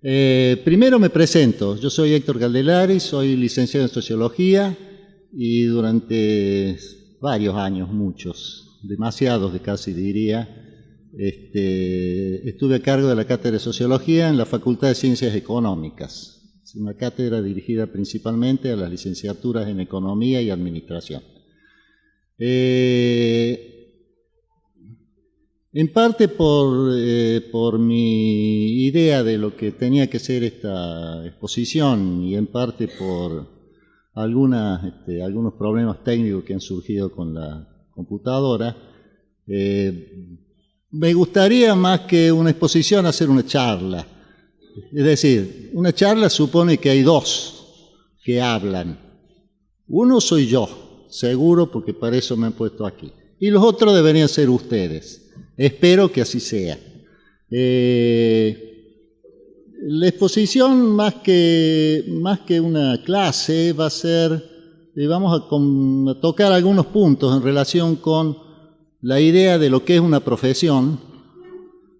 Primero me presento, yo soy Héctor Caldelari, soy licenciado en Sociología y durante varios años, muchos, demasiados de casi diría, estuve a cargo de la Cátedra de Sociología en la Facultad de Ciencias Económicas. Es una cátedra dirigida principalmente a las licenciaturas en Economía y Administración. En parte por mi idea de lo que tenía que ser esta exposición y en parte por algunos problemas técnicos que han surgido con la computadora, me gustaría más que una exposición hacer una charla. Es decir, una charla supone que hay dos que hablan. Uno soy yo, seguro, porque para eso me han puesto aquí. Y los otros deberían ser ustedes. Espero que así sea. La exposición, más que una clase, va a ser, vamos a tocar algunos puntos en relación con la idea de lo que es una profesión,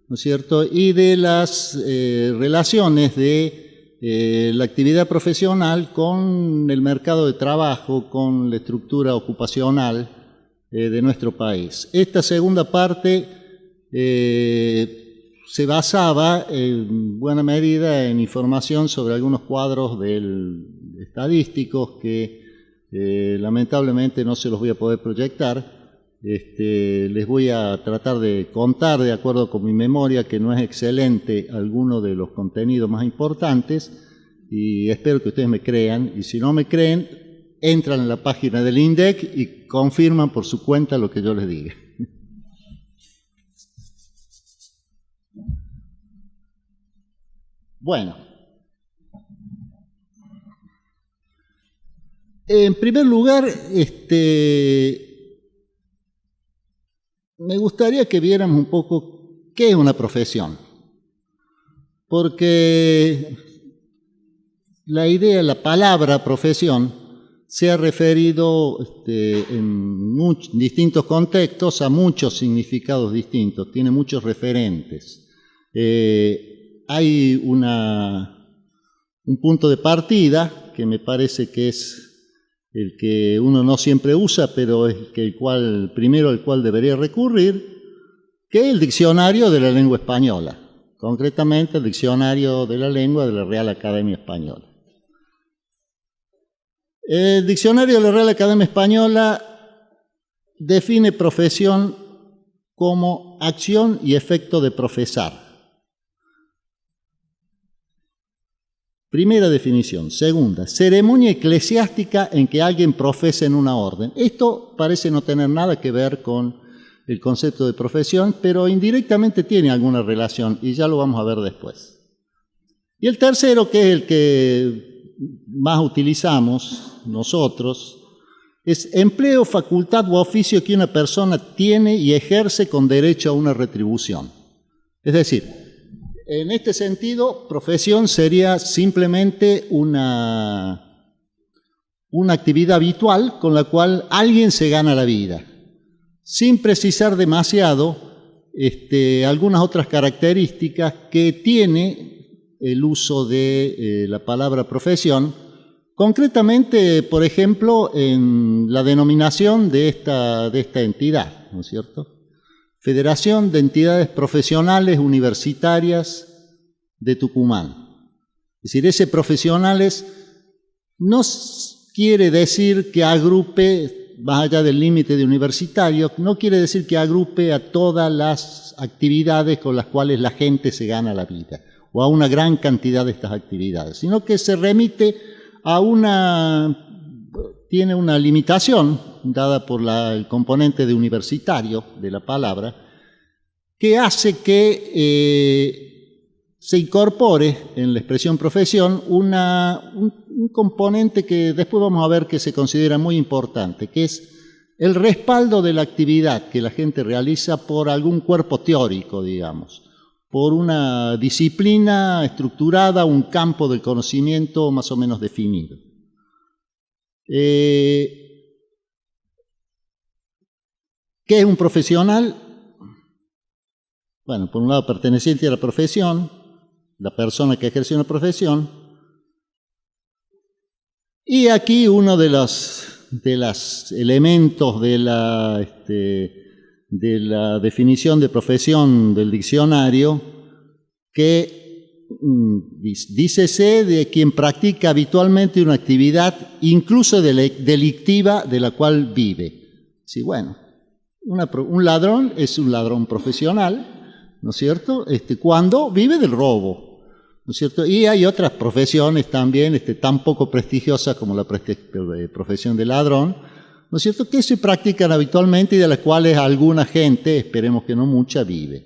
¿no es cierto?, y de las relaciones de la actividad profesional con el mercado de trabajo, con la estructura ocupacional de nuestro país. Esta segunda parte se basaba en buena medida en información sobre algunos cuadros estadísticos que lamentablemente no se los voy a poder proyectar. Les voy a tratar de contar, de acuerdo con mi memoria, que no es excelente, alguno de los contenidos más importantes, y espero que ustedes me crean, y si no me creen, entran en la página del INDEC y confirman por su cuenta lo que yo les diga. Bueno, en primer lugar, me gustaría que viéramos un poco qué es una profesión, porque la palabra profesión se ha referido en distintos contextos a muchos significados distintos, tiene muchos referentes. Hay un punto de partida que me parece que es el que uno no siempre usa, pero es primero al cual debería recurrir, que es el diccionario de la lengua española, concretamente el diccionario de la lengua de la Real Academia Española. El diccionario de la Real Academia Española define profesión como acción y efecto de profesar. Primera definición. Segunda, ceremonia eclesiástica en que alguien profesa en una orden. Esto parece no tener nada que ver con el concepto de profesión, pero indirectamente tiene alguna relación y ya lo vamos a ver después. Y el tercero, que es el que más utilizamos nosotros, es empleo, facultad u oficio que una persona tiene y ejerce con derecho a una retribución. Es decir, en este sentido, profesión sería simplemente una actividad habitual con la cual alguien se gana la vida, sin precisar demasiado algunas otras características que tiene el uso de la palabra profesión, concretamente, por ejemplo, en la denominación de esta entidad, ¿no es cierto? Federación de Entidades Profesionales Universitarias de Tucumán. Es decir, ese profesionales no quiere decir que agrupe, más allá del límite de universitario, no quiere decir que agrupe a todas las actividades con las cuales la gente se gana la vida, o a una gran cantidad de estas actividades, sino que se remite a tiene una limitación dada por el componente de universitario de la palabra, que hace que se incorpore en la expresión profesión un componente que después vamos a ver que se considera muy importante, que es el respaldo de la actividad que la gente realiza por algún cuerpo teórico, digamos, por una disciplina estructurada, un campo del conocimiento más o menos definido. ¿Qué es un profesional? Bueno, por un lado perteneciente a la profesión, la persona que ejerce una profesión. Y aquí uno de los elementos de la definición de profesión del diccionario, que dícese de quien practica habitualmente una actividad incluso delictiva de la cual vive. Sí, bueno, un ladrón es un ladrón profesional, ¿no es cierto?, cuando vive del robo, ¿no es cierto? Y hay otras profesiones también tan poco prestigiosas como la profesión de ladrón, ¿no es cierto?, que se practican habitualmente y de las cuales alguna gente, esperemos que no mucha, vive.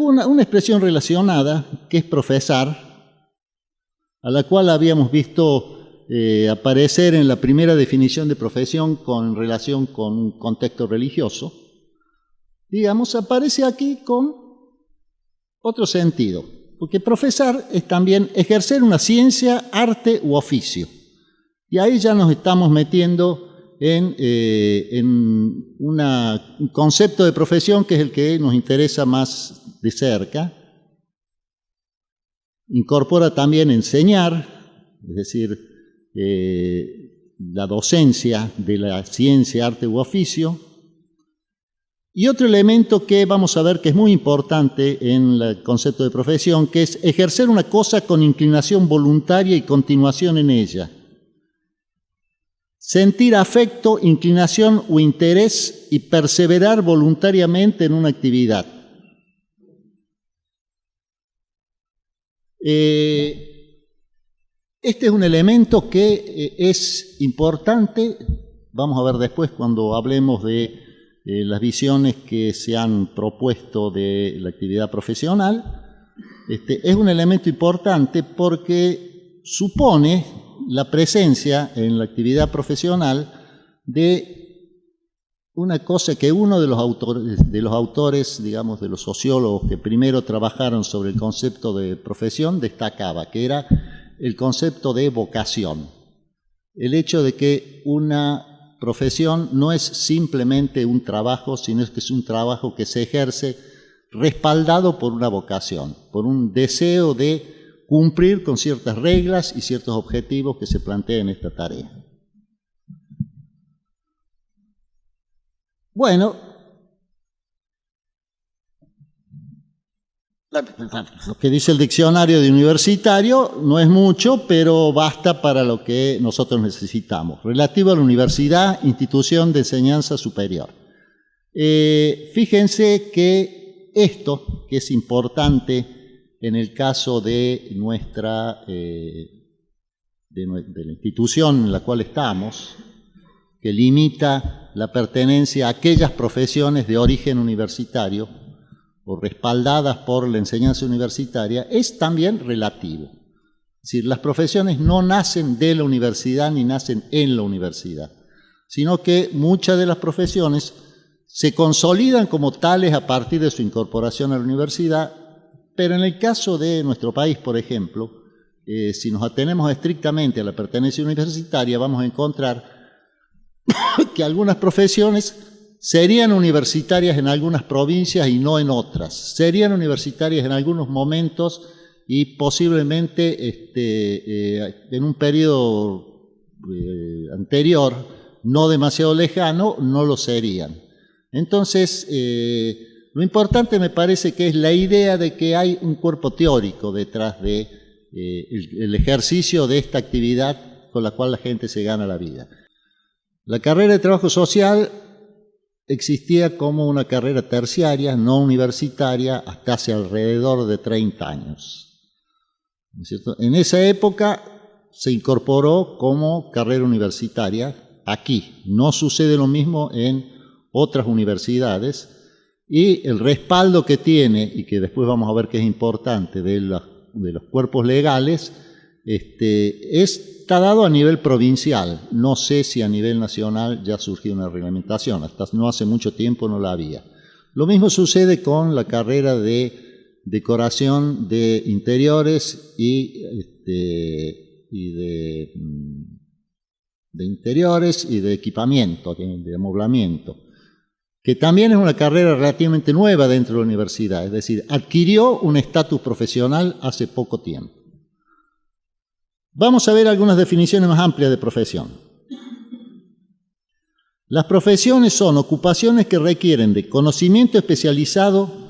Una expresión relacionada, que es profesar, a la cual habíamos visto aparecer en la primera definición de profesión con relación con un contexto religioso, digamos, aparece aquí con otro sentido, porque profesar es también ejercer una ciencia, arte u oficio, y ahí ya nos estamos metiendo en un concepto de profesión que es el que nos interesa más de cerca. Incorpora también enseñar, es decir, la docencia de la ciencia, arte u oficio. Y otro elemento que vamos a ver que es muy importante en el concepto de profesión, que es ejercer una cosa con inclinación voluntaria y continuación en ella. Sentir afecto, inclinación o interés y perseverar voluntariamente en una actividad. Este es un elemento que es importante, vamos a ver después cuando hablemos de las visiones que se han propuesto de la actividad profesional. Es un elemento importante porque supone la presencia en la actividad profesional de una cosa que uno de los autores, digamos, de los sociólogos que primero trabajaron sobre el concepto de profesión destacaba, que era el concepto de vocación. El hecho de que una profesión no es simplemente un trabajo, sino que es un trabajo que se ejerce respaldado por una vocación, por un deseo de cumplir con ciertas reglas y ciertos objetivos que se plantean en esta tarea. Bueno, lo que dice el diccionario de universitario no es mucho, pero basta para lo que nosotros necesitamos. Relativo a la universidad, institución de enseñanza superior. Fíjense que esto, que es importante en el caso de de la institución en la cual estamos, que limita la pertenencia a aquellas profesiones de origen universitario o respaldadas por la enseñanza universitaria, es también relativo. Es decir, las profesiones no nacen de la universidad ni nacen en la universidad, sino que muchas de las profesiones se consolidan como tales a partir de su incorporación a la universidad, pero en el caso de nuestro país, por ejemplo, si nos atenemos estrictamente a la pertenencia universitaria, vamos a encontrar que algunas profesiones serían universitarias en algunas provincias y no en otras. Serían universitarias en algunos momentos y posiblemente en un periodo anterior, no demasiado lejano, no lo serían. Entonces, lo importante me parece que es la idea de que hay un cuerpo teórico detrás de el ejercicio de esta actividad con la cual la gente se gana la vida. La carrera de trabajo social existía como una carrera terciaria, no universitaria, hasta hace alrededor de 30 años. ¿No es cierto? En esa época se incorporó como carrera universitaria aquí. No sucede lo mismo en otras universidades y el respaldo que tiene, y que después vamos a ver que es importante, de los cuerpos legales, está dado a nivel provincial. No sé si a nivel nacional ya surgió una reglamentación, hasta no hace mucho tiempo no la había. Lo mismo sucede con la carrera de decoración de interiores de interiores y de equipamiento, de amoblamiento, que también es una carrera relativamente nueva dentro de la universidad, es decir, adquirió un estatus profesional hace poco tiempo. Vamos a ver algunas definiciones más amplias de profesión. Las profesiones son ocupaciones que requieren de conocimiento especializado,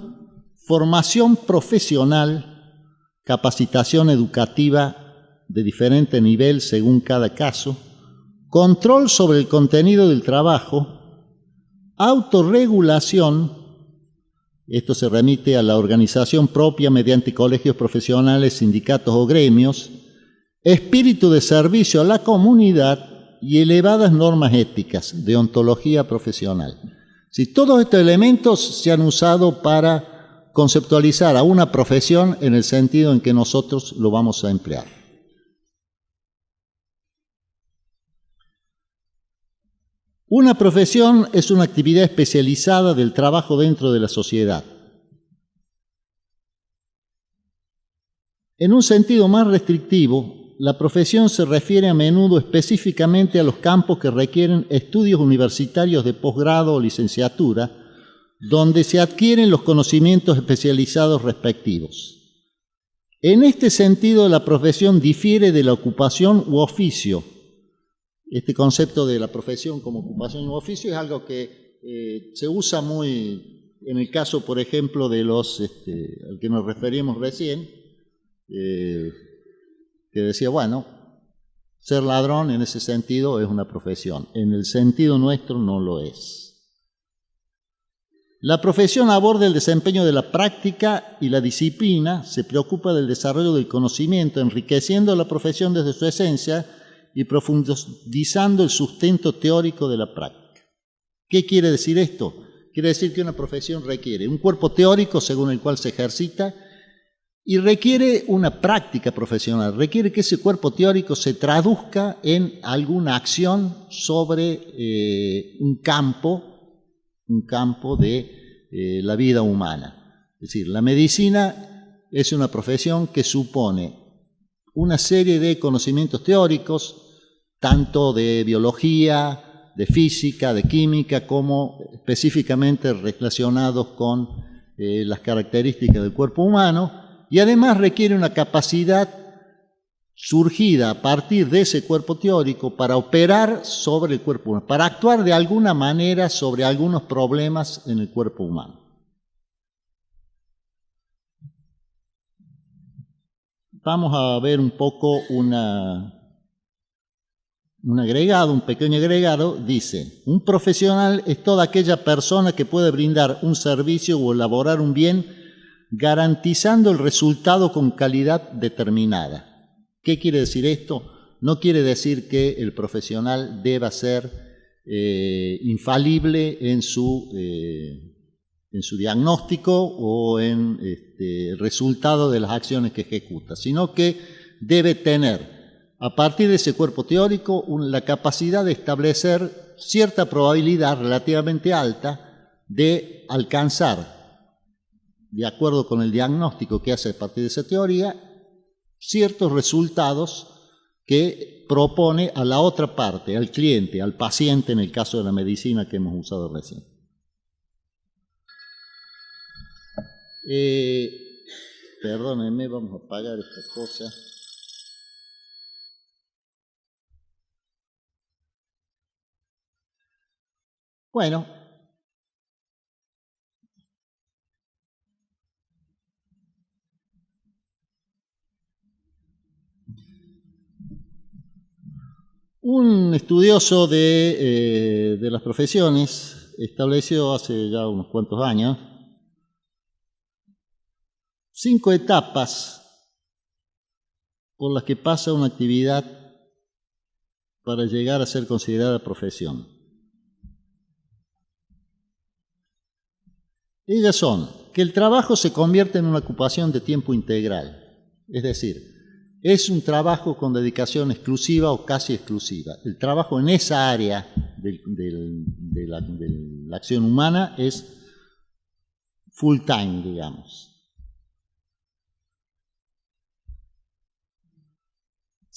formación profesional, capacitación educativa de diferente nivel según cada caso, control sobre el contenido del trabajo, autorregulación, esto se remite a la organización propia mediante colegios profesionales, sindicatos o gremios, espíritu de servicio a la comunidad y elevadas normas éticas de ontología profesional. Si todos estos elementos se han usado para conceptualizar a una profesión en el sentido en que nosotros lo vamos a emplear. Una profesión es una actividad especializada del trabajo dentro de la sociedad. En un sentido más restrictivo, la profesión se refiere a menudo específicamente a los campos que requieren estudios universitarios de posgrado o licenciatura, donde se adquieren los conocimientos especializados respectivos. En este sentido, la profesión difiere de la ocupación u oficio. Este concepto de la profesión como ocupación u oficio es algo que se usa muy en el caso, por ejemplo, de los al que nos referimos recién, que decía, bueno, ser ladrón en ese sentido es una profesión. En el sentido nuestro no lo es. La profesión aborda el desempeño de la práctica y la disciplina, se preocupa del desarrollo del conocimiento, enriqueciendo la profesión desde su esencia y profundizando el sustento teórico de la práctica. ¿Qué quiere decir esto? Quiere decir que una profesión requiere un cuerpo teórico según el cual se ejercita y requiere una práctica profesional, requiere que ese cuerpo teórico se traduzca en alguna acción sobre un campo de la vida humana. Es decir, la medicina es una profesión que supone una serie de conocimientos teóricos, tanto de biología, de física, de química, como específicamente relacionados con las características del cuerpo humano, y además requiere una capacidad surgida a partir de ese cuerpo teórico para operar sobre el cuerpo humano, para actuar de alguna manera sobre algunos problemas en el cuerpo humano. Vamos a ver un poco un pequeño agregado. Dice, un profesional es toda aquella persona que puede brindar un servicio o elaborar un bien garantizando el resultado con calidad determinada. ¿Qué quiere decir esto? No quiere decir que el profesional deba ser infalible en su diagnóstico o en el resultado de las acciones que ejecuta, sino que debe tener, a partir de ese cuerpo teórico, la capacidad de establecer cierta probabilidad relativamente alta de alcanzar, de acuerdo con el diagnóstico que hace a partir de esa teoría, ciertos resultados que propone a la otra parte, al cliente, al paciente, en el caso de la medicina que hemos usado recién. Perdónenme, vamos a apagar esta cosa. Bueno, un estudioso de las profesiones estableció hace ya unos cuantos años 5 etapas por las que pasa una actividad para llegar a ser considerada profesión. Ellas son que el trabajo se convierte en una ocupación de tiempo integral, es decir, es un trabajo con dedicación exclusiva o casi exclusiva. El trabajo en esa área de la acción humana es full time, digamos.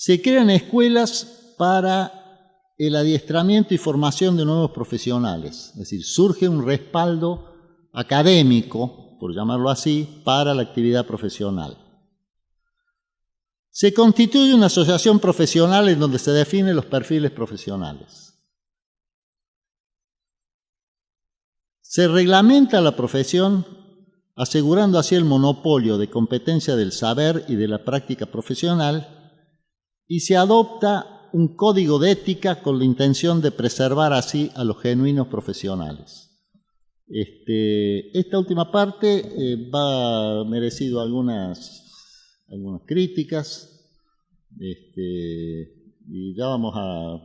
Se crean escuelas para el adiestramiento y formación de nuevos profesionales, es decir, surge un respaldo académico, por llamarlo así, para la actividad profesional. Se constituye una asociación profesional en donde se definen los perfiles profesionales. Se reglamenta la profesión asegurando así el monopolio de competencia del saber y de la práctica profesional y se adopta un código de ética con la intención de preservar así a los genuinos profesionales. Esta última parte va merecido algunas críticas y ya vamos a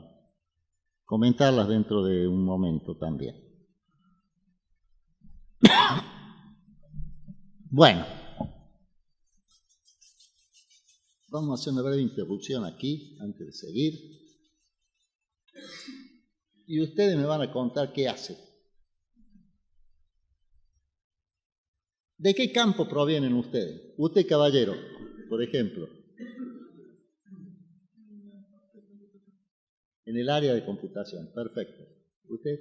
comentarlas dentro de un momento también. Bueno, vamos a hacer una breve interrupción aquí antes de seguir. Y ustedes me van a contar qué hacen. ¿De qué campo provienen ustedes? Usted, caballero, por ejemplo. En el área de computación, perfecto. ¿Usted?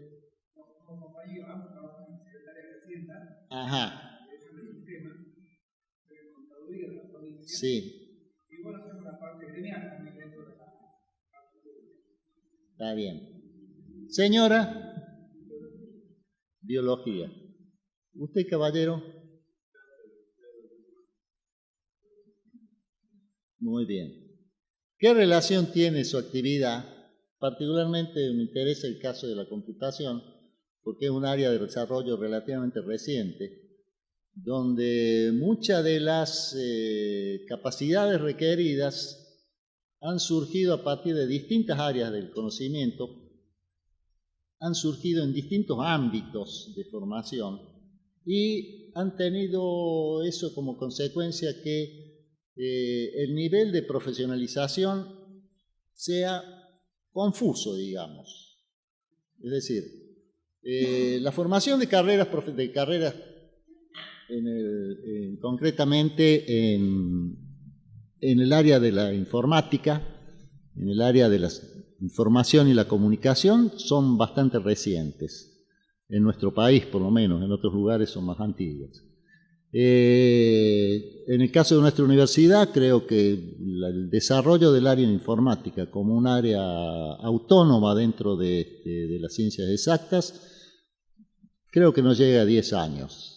Como país, vamos a trabajar en secretaria de Hacienda. Ajá. Sí. Y bueno, hacemos la parte gremial también dentro de la. Está bien. Señora, biología. ¿Usted, caballero? Muy bien. ¿Qué relación tiene su actividad? Particularmente me interesa el caso de la computación, porque es un área de desarrollo relativamente reciente, donde muchas de las capacidades requeridas han surgido a partir de distintas áreas del conocimiento, han surgido en distintos ámbitos de formación y han tenido eso como consecuencia que el nivel de profesionalización sea confuso, digamos. Es decir, la formación de carreras concretamente en el área de la informática, en el área de la información y la comunicación, son bastante recientes. En nuestro país, por lo menos, en otros lugares son más antiguas. En el caso de nuestra universidad, creo que el desarrollo del área de informática como un área autónoma dentro de las ciencias exactas, creo que no llega a 10 años.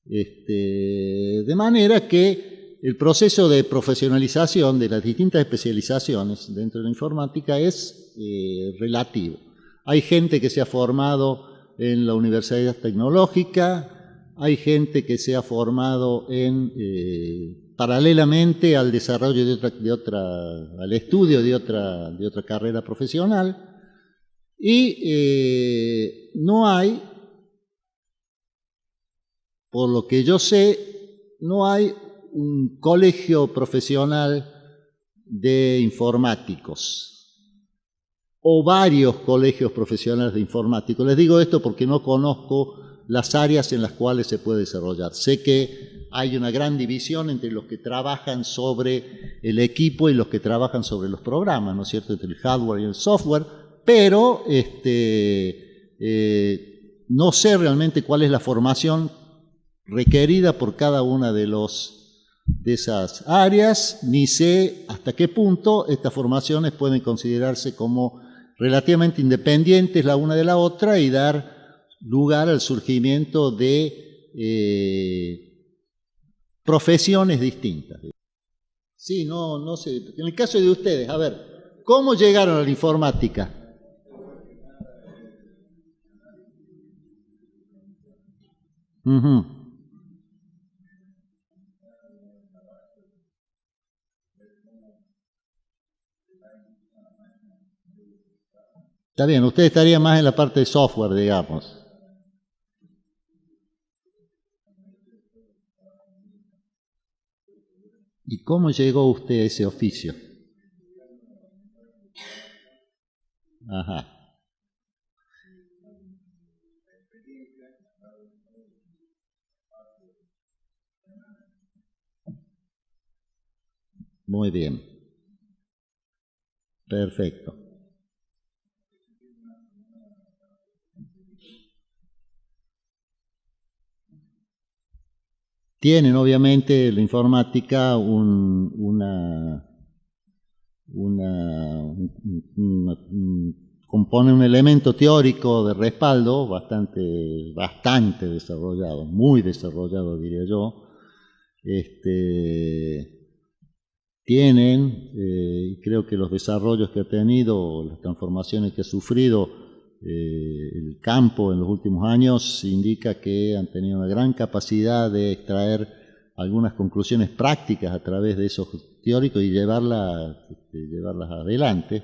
De manera que el proceso de profesionalización de las distintas especializaciones dentro de la informática es relativo. Hay gente que se ha formado en la Universidad Tecnológica, hay gente que se ha formado paralelamente al desarrollo al estudio de otra carrera profesional y no hay, por lo que yo sé, no hay un colegio profesional de informáticos o varios colegios profesionales de informáticos. Les digo esto porque no conozco las áreas en las cuales se puede desarrollar. Sé que hay una gran división entre los que trabajan sobre el equipo y los que trabajan sobre los programas, ¿no es cierto?, entre el hardware y el software, pero no sé realmente cuál es la formación requerida por cada una de esas áreas, ni sé hasta qué punto estas formaciones pueden considerarse como relativamente independientes la una de la otra y dar lugar al surgimiento de profesiones distintas. Sí, no sé. En el caso de ustedes, a ver, ¿cómo llegaron a la informática? Está bien, usted estaría más en la parte de software, digamos. ¿Y cómo llegó usted a ese oficio? Ajá. Muy bien. Perfecto. Tienen obviamente la informática compone un elemento teórico de respaldo bastante desarrollado, muy desarrollado diría yo. Tienen, creo que los desarrollos que ha tenido, las transformaciones que ha sufrido el campo en los últimos años indica que han tenido una gran capacidad de extraer algunas conclusiones prácticas a través de esos teóricos y llevarlas adelante.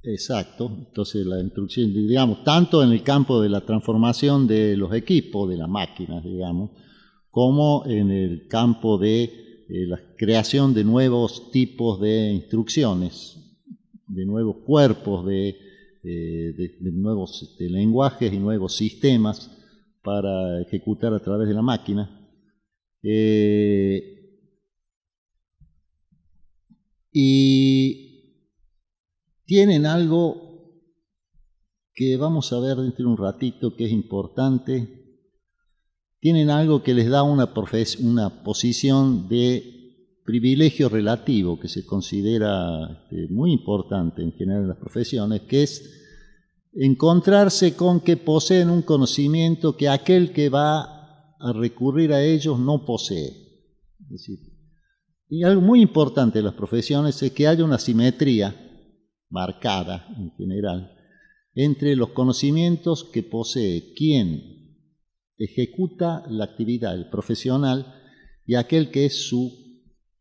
Exacto, entonces la instrucción, digamos, tanto en el campo de la transformación de los equipos, de las máquinas, digamos, como en el campo de la creación de nuevos tipos de instrucciones, de nuevos cuerpos, de nuevos lenguajes y nuevos sistemas para ejecutar a través de la máquina. Y tienen algo que vamos a ver dentro de un ratito que es importante. Tienen algo que les da una posición de privilegio relativo que se considera muy importante en general en las profesiones, que es encontrarse con que poseen un conocimiento que aquel que va a recurrir a ellos no posee. Es decir, y algo muy importante en las profesiones es que haya una simetría marcada en general entre los conocimientos que posee quien ejecuta la actividad, el profesional, y aquel que es su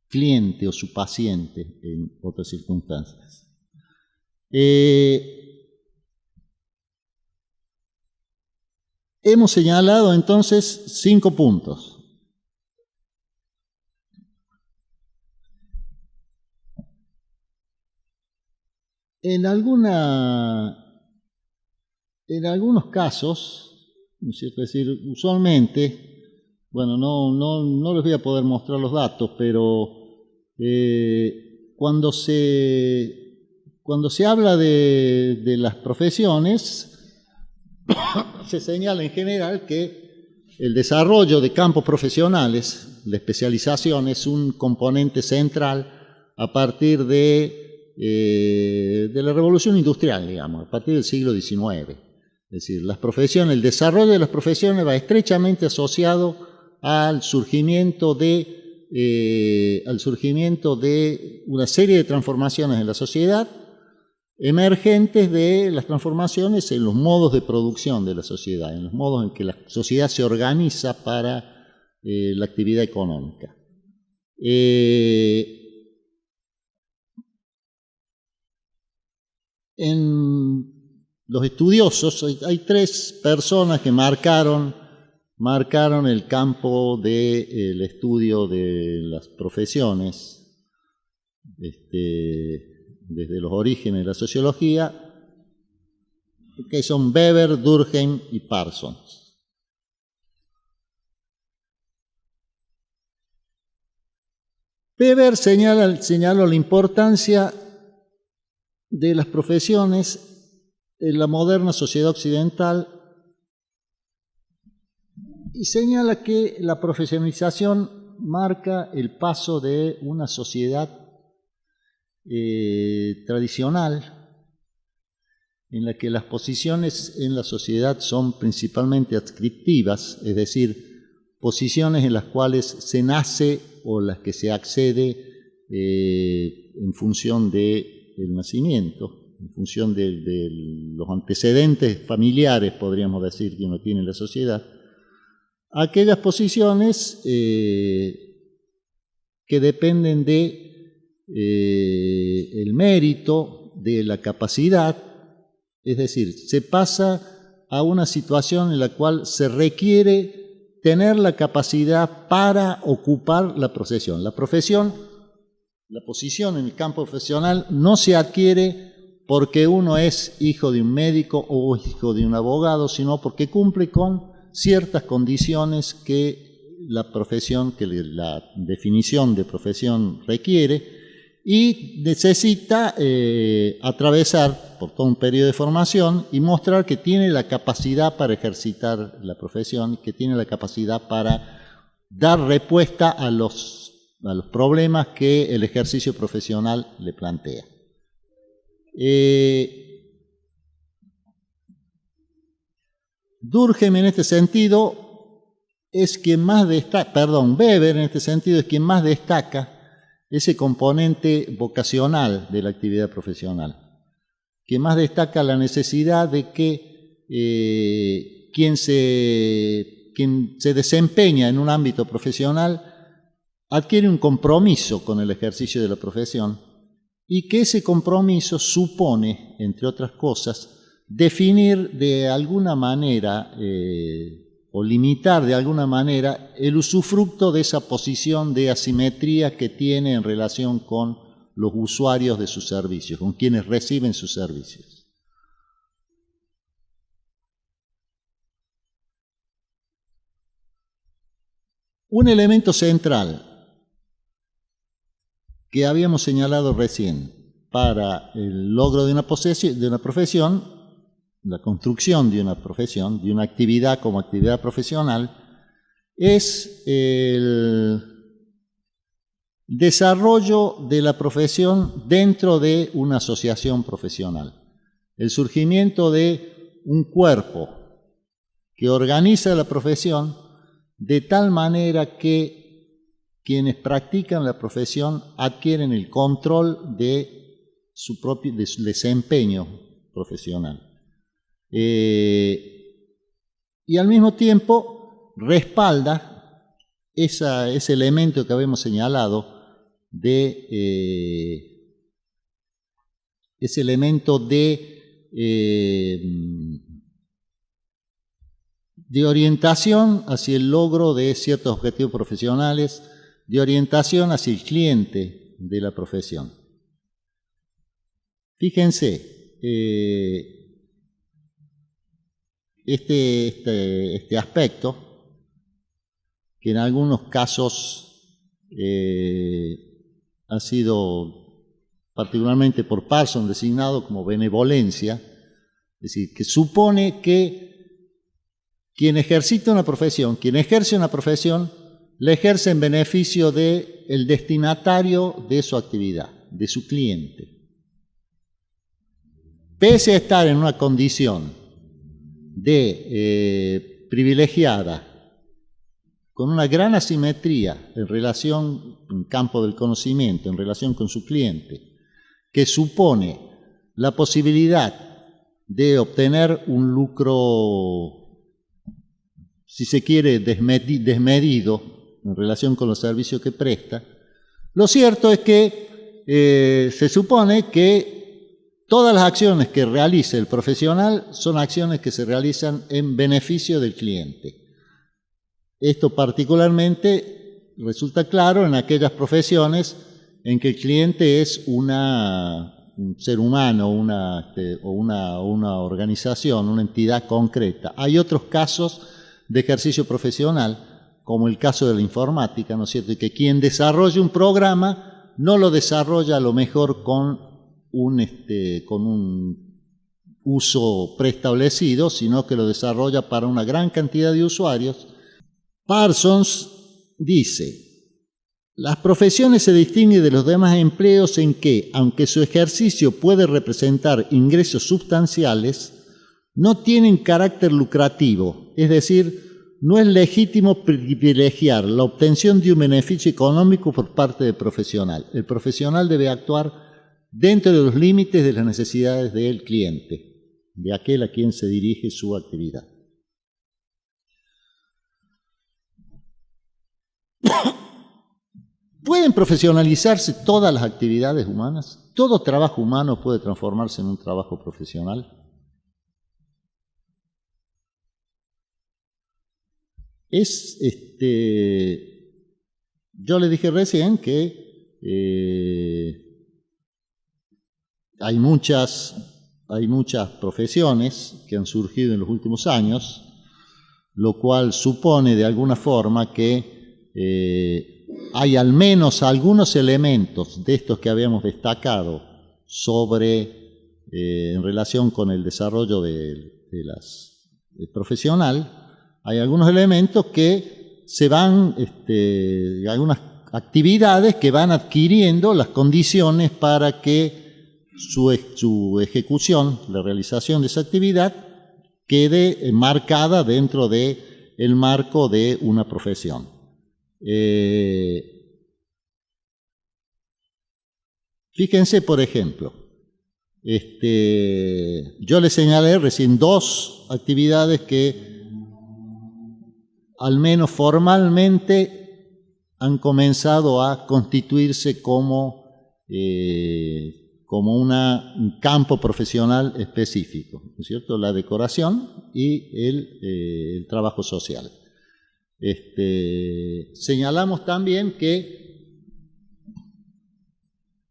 cliente o su paciente en otras circunstancias. Hemos señalado entonces 5 puntos. En algunos casos, ¿no es cierto? Es decir, usualmente, bueno, no les voy a poder mostrar los datos, pero cuando se habla de las profesiones, se señala en general que el desarrollo de campos profesionales, la especialización, es un componente central a partir de la revolución industrial, digamos, a partir del siglo XIX. Es decir, las profesiones, el desarrollo de las profesiones va estrechamente asociado al surgimiento de una serie de transformaciones en la sociedad, emergentes de las transformaciones en los modos de producción de la sociedad, en los modos en que la sociedad se organiza para la actividad económica. En los estudiosos hay 3 personas que marcaron el campo del estudio de las profesiones desde los orígenes de la sociología, que son Weber, Durkheim y Parsons. Weber señaló la importancia de las profesiones en la moderna sociedad occidental y señala que la profesionalización marca el paso de una sociedad tradicional en la que las posiciones en la sociedad son principalmente adscriptivas, es decir, posiciones en las cuales se nace o las que se accede en función del nacimiento, en función de los antecedentes familiares, podríamos decir, que uno tiene en la sociedad, aquellas posiciones que dependen de el mérito, de la capacidad, es decir, se pasa a una situación en la cual se requiere tener la capacidad para ocupar la profesión. La posición en el campo profesional no se adquiere porque uno es hijo de un médico o hijo de un abogado, sino porque cumple con ciertas condiciones que la profesión, que la definición de profesión requiere, y necesita atravesar por todo un periodo de formación y mostrar que tiene la capacidad para ejercitar la profesión, que tiene la capacidad para dar respuesta a los problemas que el ejercicio profesional le plantea. Durkheim en este sentido es quien más destaca, Weber en este sentido es quien más destaca ese componente vocacional de la actividad profesional, que más destaca la necesidad de que quien se desempeña en un ámbito profesional adquiere un compromiso con el ejercicio de la profesión y que ese compromiso supone, entre otras cosas, definir de alguna manera o limitar de alguna manera el usufructo de esa posición de asimetría que tiene en relación con los usuarios de sus servicios, con quienes reciben sus servicios. Un elemento central que habíamos señalado recién para el logro de una profesión, la construcción de una profesión, de una actividad como actividad profesional, es el desarrollo de la profesión dentro de una asociación profesional. El surgimiento de un cuerpo que organiza la profesión de tal manera que quienes practican la profesión adquieren el control de su desempeño profesional. Y al mismo tiempo respalda ese elemento que habíamos señalado ese elemento de orientación hacia el logro de ciertos objetivos profesionales, de orientación hacia el cliente de la profesión. Fíjense, este aspecto, que en algunos casos ha sido particularmente por Parsons designado como benevolencia, es decir, que supone que quien ejerce una profesión, la ejerce en beneficio del destinatario de su actividad, de su cliente. Pese a estar en una condición privilegiada, con una gran asimetría en campo del conocimiento, en relación con su cliente, que supone la posibilidad de obtener un lucro, si se quiere, desmedido en relación con los servicios que presta. Lo cierto es que se supone que todas las acciones que realice el profesional son acciones que se realizan en beneficio del cliente. Esto particularmente resulta claro en aquellas profesiones en que el cliente es un ser humano o una organización, una entidad concreta. Hay otros casos de ejercicio profesional, como el caso de la informática, ¿no es cierto?, y que quien desarrolla un programa no lo desarrolla a lo mejor con un uso preestablecido, sino que lo desarrolla para una gran cantidad de usuarios. Parsons dice: las profesiones se distinguen de los demás empleos en que, aunque su ejercicio puede representar ingresos sustanciales, no tienen carácter lucrativo, es decir, no es legítimo privilegiar la obtención de un beneficio económico por parte del profesional. El profesional debe actuar dentro de los límites de las necesidades del cliente, de aquel a quien se dirige su actividad. ¿Pueden profesionalizarse todas las actividades humanas? ¿Todo trabajo humano puede transformarse en un trabajo profesional? Yo le dije recién que hay muchas profesiones que han surgido en los últimos años, lo cual supone de alguna forma que hay al menos algunos elementos de estos que habíamos destacado en relación con el desarrollo del profesional, hay algunos elementos que se van, algunas actividades que van adquiriendo las condiciones para que su ejecución, la realización de esa actividad, quede marcada dentro del marco de una profesión. Fíjense, por ejemplo, yo les señalé recién 2 actividades que al menos formalmente han comenzado a constituirse como un campo profesional específico, ¿no es cierto? La decoración y el trabajo social. Señalamos también que,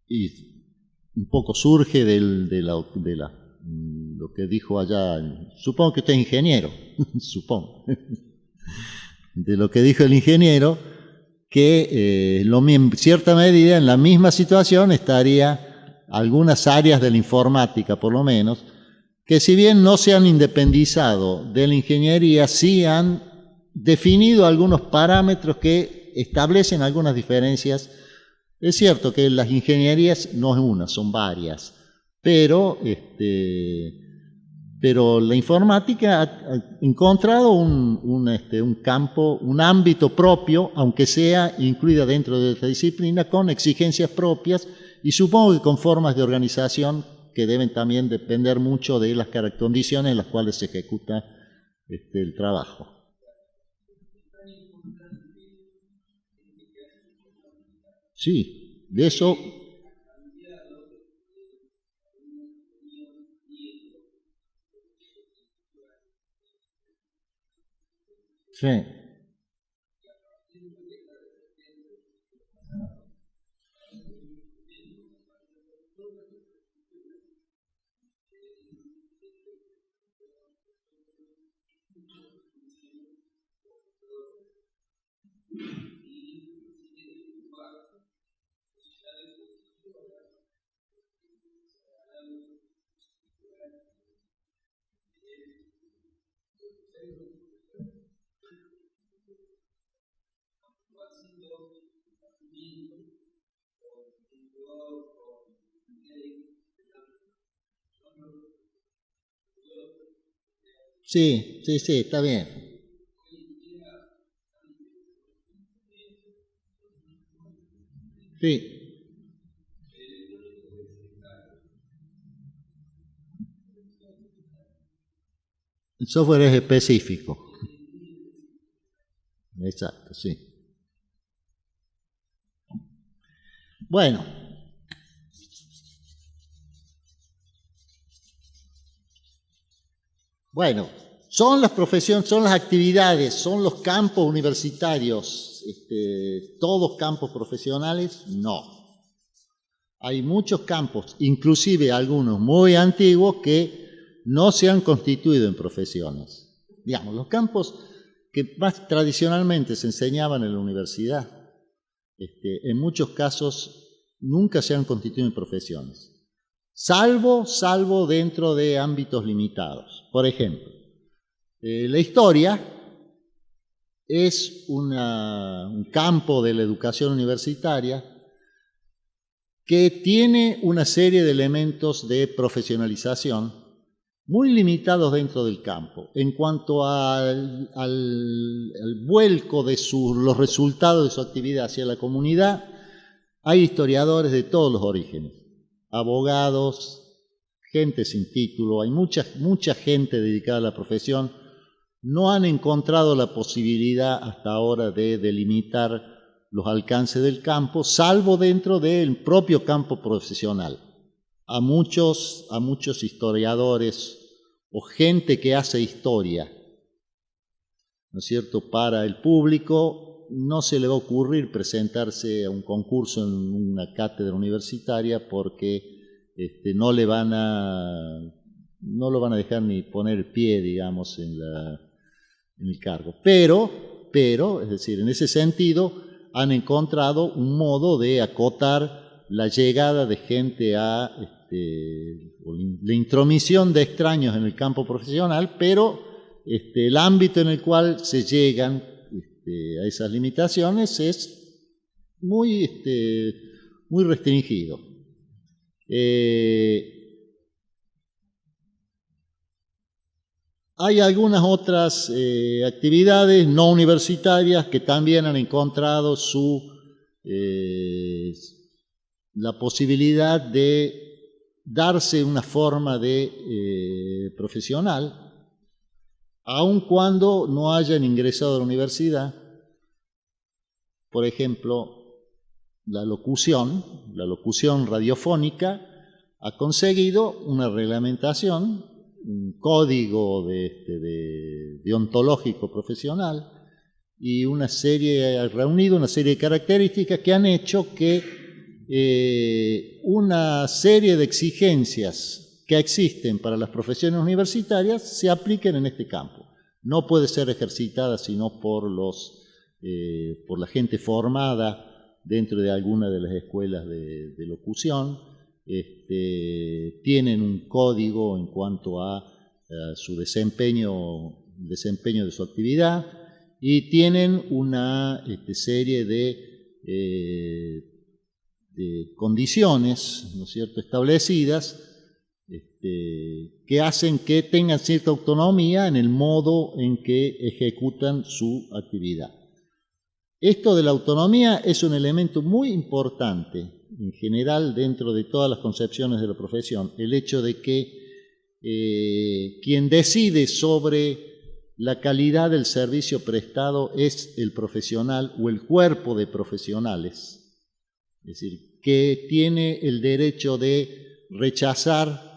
y un poco surge de lo que dijo allá, supongo que usted es ingeniero, supongo, de lo que dijo el ingeniero, que en cierta medida en la misma situación estaría algunas áreas de la informática, por lo menos, que si bien no se han independizado de la ingeniería, sí han definido algunos parámetros que establecen algunas diferencias. Es cierto que las ingenierías no es una, son varias, pero la informática ha encontrado un campo, un ámbito propio, aunque sea incluida dentro de esta disciplina, con exigencias propias y supongo que con formas de organización que deben también depender mucho de las condiciones en las cuales se ejecuta el trabajo. Sí, de eso. Sí. Sí, sí, sí, está bien. Sí. El software es específico. Exacto, sí. Bueno. Bueno, son las profesiones, son las actividades, son los campos universitarios, todos campos profesionales, no. Hay muchos campos, inclusive algunos muy antiguos, que no se han constituido en profesiones. Digamos, los campos que más tradicionalmente se enseñaban en la universidad, en muchos casos nunca se han constituido en profesiones. Salvo dentro de ámbitos limitados. Por ejemplo, la historia es un campo de la educación universitaria que tiene una serie de elementos de profesionalización muy limitados dentro del campo. En cuanto al vuelco de los resultados de su actividad hacia la comunidad, hay historiadores de todos los orígenes. Abogados, gente sin título, hay mucha gente dedicada a la profesión, no han encontrado la posibilidad hasta ahora de delimitar los alcances del campo, salvo dentro del propio campo profesional. A muchos historiadores o gente que hace historia, ¿no es cierto?, para el público, no se le va a ocurrir presentarse a un concurso en una cátedra universitaria porque no lo van a dejar ni poner pie, digamos, en el cargo. Pero pero, es decir, en ese sentido han encontrado un modo de acotar la llegada de gente a la intromisión de extraños en el campo profesional, pero el ámbito en el cual se llegan a esas limitaciones es muy, muy restringido. Hay algunas otras actividades no universitarias que también han encontrado la posibilidad de darse una forma de profesional, aun cuando no hayan ingresado a la universidad. Por ejemplo, la locución radiofónica ha conseguido una reglamentación, un código deontológico profesional y ha reunido una serie de características que han hecho que una serie de exigencias que existen para las profesiones universitarias se apliquen en este campo. No puede ser ejercitada sino por la gente formada dentro de alguna de las escuelas de locución. Tienen un código en cuanto a su desempeño de su actividad y tienen una serie de condiciones, ¿no es cierto?, establecidas que hacen que tengan cierta autonomía en el modo en que ejecutan su actividad. Esto de la autonomía es un elemento muy importante en general dentro de todas las concepciones de la profesión, el hecho de que quien decide sobre la calidad del servicio prestado es el profesional o el cuerpo de profesionales, es decir, que tiene el derecho de rechazar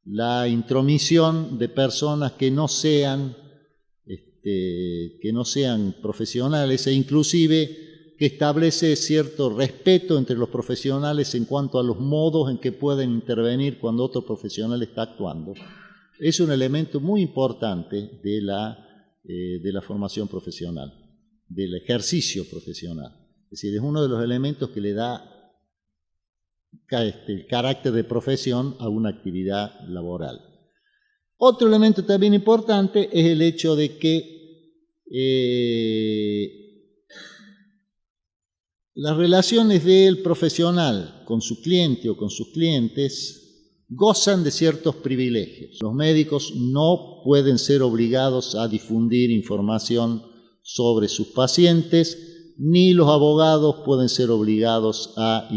la intromisión de personas que no sean profesionales e inclusive que establece cierto respeto entre los profesionales en cuanto a los modos en que pueden intervenir cuando otro profesional está actuando. Es un elemento muy importante de la formación profesional, del ejercicio profesional. Es decir, es uno de los elementos que le da el carácter de profesión a una actividad laboral. Otro elemento también importante es el hecho de que las relaciones del profesional con su cliente o con sus clientes gozan de ciertos privilegios. Los médicos no pueden ser obligados a difundir información sobre sus pacientes, ni los abogados pueden ser obligados a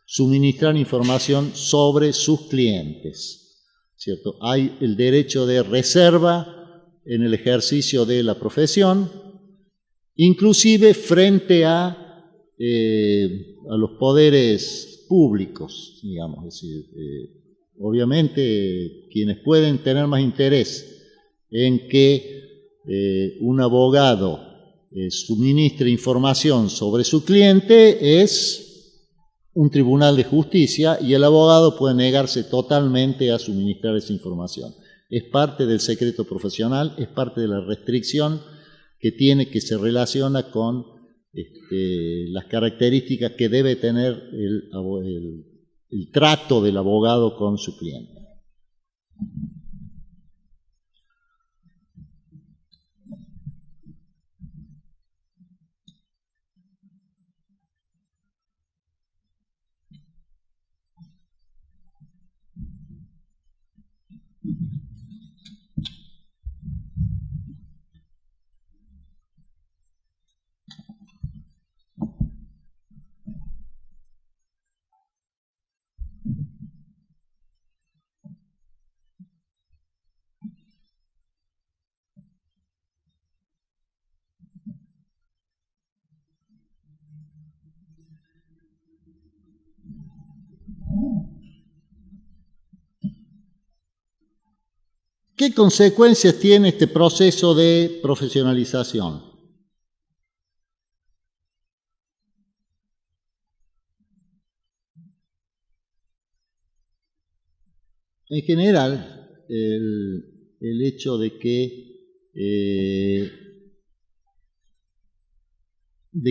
suministrar información sobre sus clientes, ¿cierto? Hay el derecho de reserva en el ejercicio de la profesión, inclusive frente a los poderes públicos, digamos. Es decir, obviamente quienes pueden tener más interés en que un abogado suministre información sobre su cliente es un tribunal de justicia, y el abogado puede negarse totalmente a suministrar esa información. Es parte del secreto profesional, es parte de la restricción que se relaciona con las características que debe tener el trato del abogado con su cliente. ¿Qué consecuencias tiene este proceso de profesionalización? En general, el hecho de que de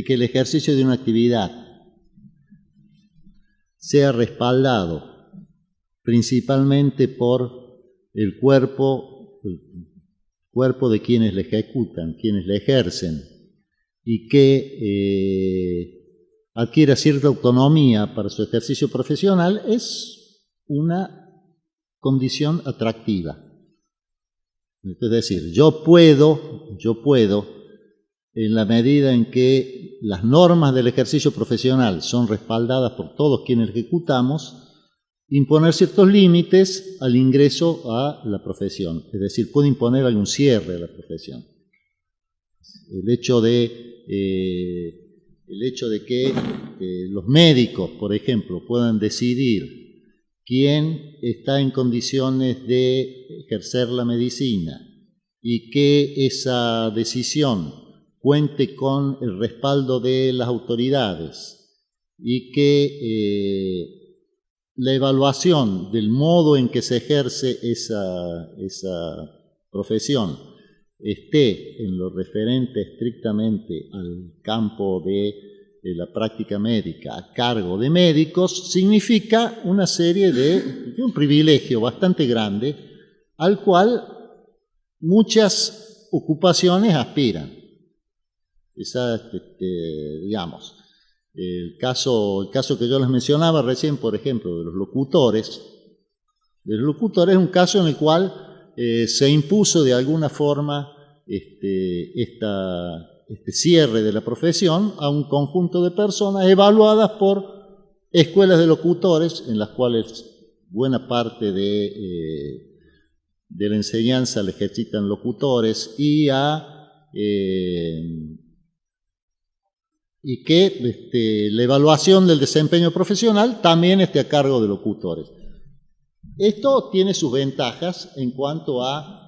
que el ejercicio de una actividad sea respaldado principalmente por el cuerpo de quienes la ejecutan, quienes la ejercen, y que adquiera cierta autonomía para su ejercicio profesional, es una condición atractiva. Es decir, yo puedo, en la medida en que las normas del ejercicio profesional son respaldadas por todos quienes ejecutamos, imponer ciertos límites al ingreso a la profesión. Es decir, puedo imponer algún cierre a la profesión. El hecho de que los médicos, por ejemplo, puedan decidir quién está en condiciones de ejercer la medicina y que esa decisión cuente con el respaldo de las autoridades y que la evaluación del modo en que se ejerce esa profesión esté en lo referente estrictamente al campo de la práctica médica a cargo de médicos, significa una serie de un privilegio bastante grande al cual muchas ocupaciones aspiran. Digamos, el caso que yo les mencionaba recién, por ejemplo, de los locutores. El locutor es un caso en el cual se impuso de alguna forma este cierre de la profesión a un conjunto de personas evaluadas por escuelas de locutores, en las cuales buena parte de la enseñanza la ejercitan locutores, y que la evaluación del desempeño profesional también esté a cargo de locutores. Esto tiene sus ventajas en cuanto a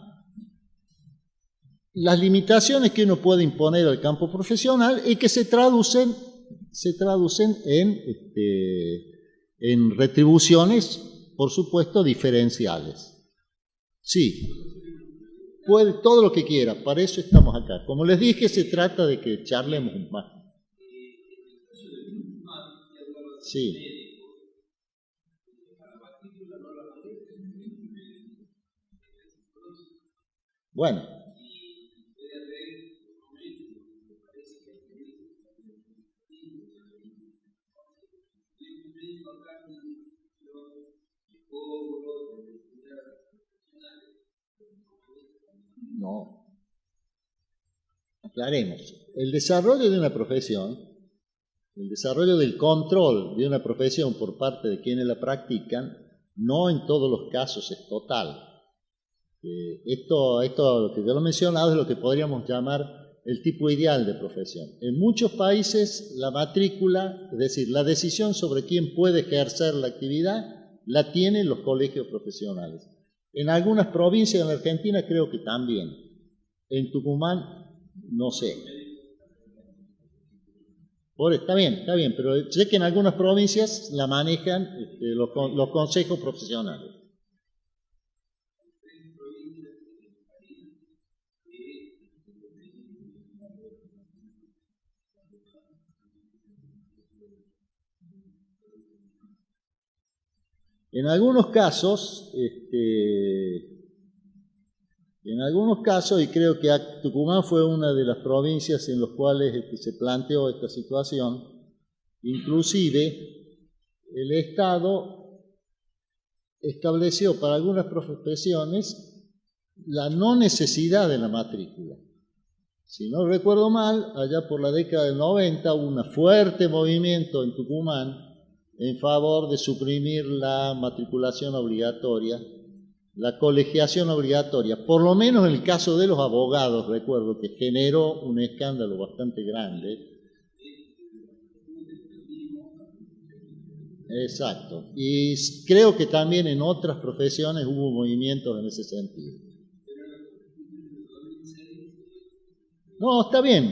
las limitaciones que uno puede imponer al campo profesional y que se traducen en retribuciones, por supuesto, diferenciales. Sí, puede todo lo que quiera, para eso estamos acá. Como les dije, se trata de que charlemos más. Sí. Bueno. No. Aclaremos. El desarrollo de una profesión, el desarrollo del control de una profesión por parte de quienes la practican, no en todos los casos es total. Esto lo que yo lo he mencionado es lo que podríamos llamar el tipo ideal de profesión. En muchos países la matrícula, es decir, la decisión sobre quién puede ejercer la actividad, la tienen los colegios profesionales. En algunas provincias en la Argentina creo que también. En Tucumán, no sé. Está bien, pero sé que en algunas provincias la manejan los consejos profesionales. En algunos casos, y creo que Tucumán fue una de las provincias en las cuales se planteó esta situación, inclusive el Estado estableció para algunas profesiones la no necesidad de la matrícula. Si no recuerdo mal, allá por la década del 90 hubo un fuerte movimiento en Tucumán en favor de suprimir la matriculación obligatoria, la colegiación obligatoria, por lo menos en el caso de los abogados, recuerdo que generó un escándalo bastante grande. Exacto, y creo que también en otras profesiones hubo movimientos en ese sentido. No, está bien.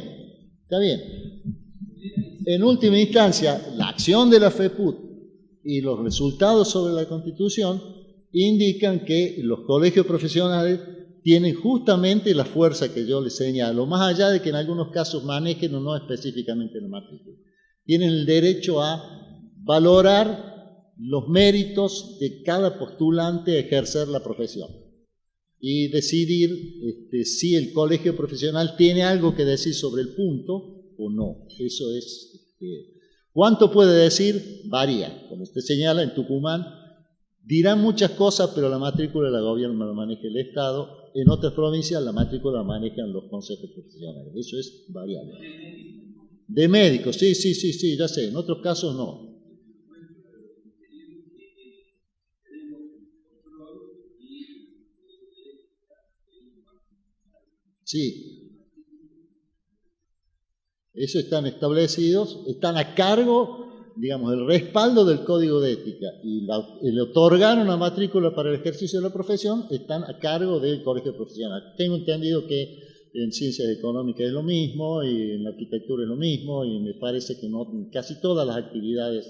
En última instancia, la acción de la FEPUT y los resultados sobre la Constitución indican que los colegios profesionales tienen justamente la fuerza que yo les señalo, más allá de que en algunos casos manejen o no específicamente la matrícula. Tienen el derecho a valorar los méritos de cada postulante a ejercer la profesión y decidir si el colegio profesional tiene algo que decir sobre el punto o no. Eso es... ¿Cuánto puede decir? Varía. Como usted señala, en Tucumán dirán muchas cosas, pero la matrícula la gobierna, la maneja el Estado. En otras provincias la matrícula la manejan los consejos profesionales. Eso es variable. De médicos, sí, ya sé. En otros casos no. Sí. Eso están establecidos, están a cargo, digamos, el respaldo del Código de Ética y el otorgar una matrícula para el ejercicio de la profesión están a cargo del colegio profesional. Tengo entendido que en ciencias económicas es lo mismo y en la arquitectura es lo mismo y me parece que no, en casi todas las actividades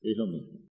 es lo mismo.